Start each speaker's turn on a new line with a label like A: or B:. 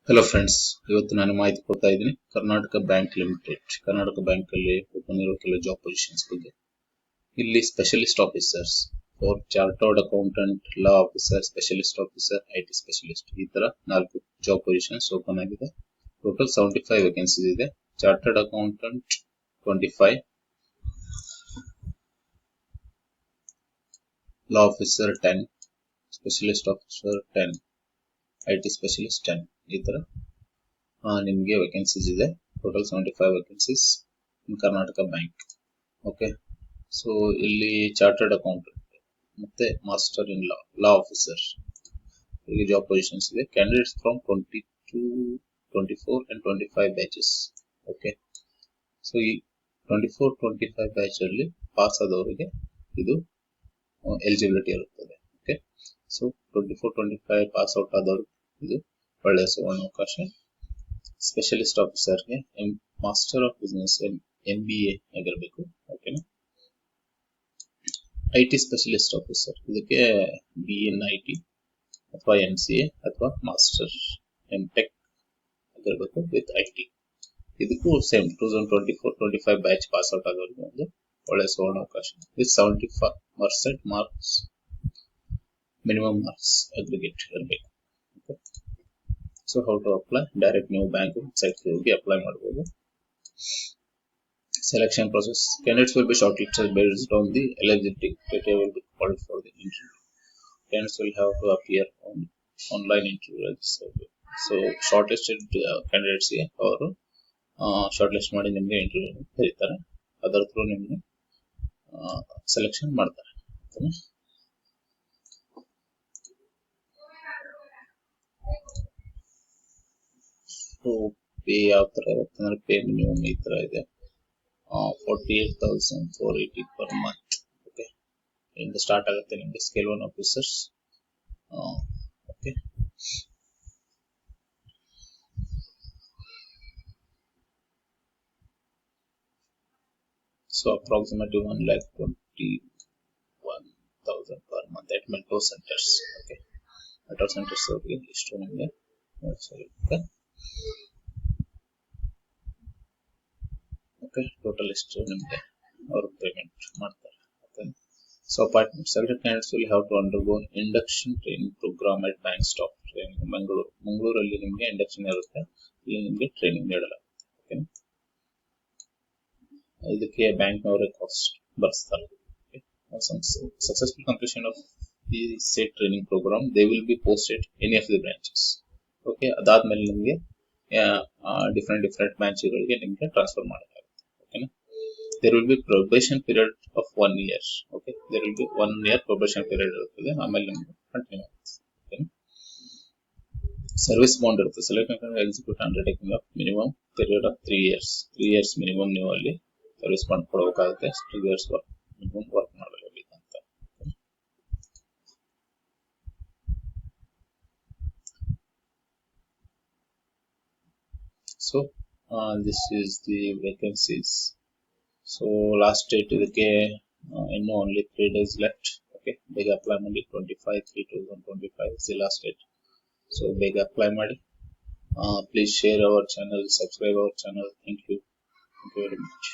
A: Hello friends, ಇವತ್ತು ನಾನು ಮಾಹಿತಿ ಕೊಡ್ತಾ ಇದ್ದೀನಿ Karnataka bank limited. Karnataka bank ಅಲ್ಲಿ ಓಪನ್ ಇರೋ ಕೆಲವು ಜಾಬ್ ಪೊಸಿಷನ್ಸ್ ಬಗ್ಗೆ. ಇಲ್ಲಿ specialist officers for chartered accountant, law officer, specialist officer, IT specialist, ಈ ತರ 4 ಜಾಬ್ ಪೊಸಿಷನ್ಸ್ ಓಪನ್ ಆಗಿದೆ. ಟೋಟಲ್ 75 ವೇಕೆನ್ಸೀಸ್ ಇದೆ. Chartered accountant 25, law officer 10, specialist officer 10, IT specialist 10, ಈ ತರ ನಿಮಗೆ ವೇಕೆನ್ಸೀಸ್ ಇದೆ. ಟೋಟಲ್ 75 ವೇಕೆನ್ಸೀಸ್ ಇನ್ ಕರ್ನಾಟಕ ಬ್ಯಾಂಕ್. ಓಕೆ, ಸೊ ಇಲ್ಲಿ ಚಾರ್ಟರ್ಡ್ ಅಕೌಂಟೆಂಟ್ ಮತ್ತೆ master in law, law officer, ಇಲ್ಲಿ ಜಾಬ್ ಪೊಸಿಷನ್ಸ್ ಇದೆ. Candidates from 22, 24 and 25 batches. Okay, so ಈ 24, 25 ಬ್ಯಾಚ್ ಅಲ್ಲಿ ಪಾಸ್ ಆದವರಿಗೆ ಇದು ಎಲಿಜಿಬಿಲಿಟಿ ಇರುತ್ತದೆ. ಓಕೆ, ಸೊ 24, 25 ಪಾಸ್ ಔಟ್ ಆದವರು ಇದು ಒಳ್ಳೆಯ ಸುವರ್ಣಾವಕಾಶ. ಸ್ಪೆಷಲಿಸ್ಟ್ ಆಫೀಸರ್ಗೆ ಮಾಸ್ಟರ್ ಆಫ್ ಬಿಸ್ನೆಸ್ MBA ಆಗಿರಬೇಕು. ಓಕೆನಾ. ಐಟಿ ಸ್ಪೆಷಲಿಸ್ಟ್ ಆಫೀಸರ್ ಇದಕ್ಕೆ BN IT ಅಥವಾ MCA ಅಥವಾ ಮಾಸ್ಟರ್ MTech ಆಗಿರಬೇಕು ವಿತ್ IT. ಇದಕ್ಕೂ ಸೇಮ್ 2024-25 ಬ್ಯಾಚ್ ಪಾಸ್ ಔಟ್ ಆಗೋರಿಗೆ ಒಂದು ಒಳ್ಳೆಯ ಸುವರ್ಣಾವಕಾಶ with 75% marks, minimum marks aggregate ಇರಬೇಕು. So how to apply? Direct ನೀವು ಬ್ಯಾಂಕ್ ವೆಬ್ಸೈಟ್ಗೆ ಹೋಗಿ ಅಪ್ಲೈ ಮಾಡಬಹುದು. Selection process: candidates will be shortlisted based on the eligibility criteria will be called for the interview. Candidates will have to appear on online interview. So shortlisted candidates ಗೆ ಅವರು short ಮಾಡಿ ನಿಮಗೆ interview ಕರೀತಾರೆ. ಅದರ through ನಿಮಗೆ selection ಮಾಡ್ತಾರೆ. So pay ಯಾವ ತರ ಇರುತ್ತೆ ಅಂದ್ರೆ, ಪೇ ಮಿನಿಮಮ್ ಈ ತರ ಇದೆ, 48,480 per month. ಓಕೆ, ಇಲ್ಲಿಂದ ಸ್ಟಾರ್ಟ್ ಆಗುತ್ತೆ ನಿಮಗೆ scale 1 officers. Okay, so approximately 1,21,000 per month at metro centres. Okay, metro centres ಅವರಿಗೆ ಇಷ್ಟು ನಿಮಗೆ ಟೋಟಲ್ ಎಷ್ಟು ನಿಮಗೆ ಅವರು ಪೇಮೆಂಟ್ ಮಾಡ್ತಾರೆ. Okay, so appointment: selected candidates will have to undergo induction training program at bank staff training ಮಂಗಳೂರಲ್ಲಿ ನಿಮಗೆ induction ಇರುತ್ತೆ. ಇಲ್ಲಿ ನಿಮಗೆ ಟ್ರೈನಿಂಗ್ ನೀಡಲಾಗುತ್ತೆ. ಓಕೆ, ಇದಕ್ಕೆ ಬ್ಯಾಂಕ್ನವರೇ ಕಾಸ್ಟ್ ಬರ್ಸ್ತಾರೆ. Successful completion of the said training programme they will be posted any of the branches. Okay, ಅದಾದ್ಮೇಲೆ ನಿಮಗೆ ಡಿಫರೆಂಟ್ ಬ್ರಾಂಚ್ಗಳಿಗೆ ನಿಮಗೆ ಟ್ರಾನ್ಸ್ಫರ್ ಮಾಡಲಾಗುತ್ತೆ. ಓಕೆನಾ. there will be probation period of 1 year. okay, there will be 1 year probation period ಇರುತ್ತದೆ. ಆಮೇಲೆ ನಿಮಗೆ continue ಆಗುತ್ತೆ. ಓಕೆನಾ. ಸರ್ವಿಸ್ ಬಾಂಡ್ ಇರುತ್ತೆ. Select execute undertaking of minimum period of 3 years. 3 years minimum ನೀವು ಅಲ್ಲಿ ಸರ್ವಿಸ್ ಬಾಂಡ್ ಕೊಡಬೇಕಾಗುತ್ತೆ. 3 years ಮಿನಿಮಮ್ ವರ್ಕ್ ಮಾಡಬೇಕಂತ. So this is the vacancies. So last date ಇದಕ್ಕೆ ಇನ್ನೂ ಓನ್ಲಿ 3 days ಲೆಫ್ಟ್. ಓಕೆ, ಬೇಗ ಅಪ್ಲೈ ಮಾಡಿ. 25/3/2025 is the last date. So ಬೇಗ apply ಮಾಡಿ. Please share our channel, subscribe our channel. Thank you very much.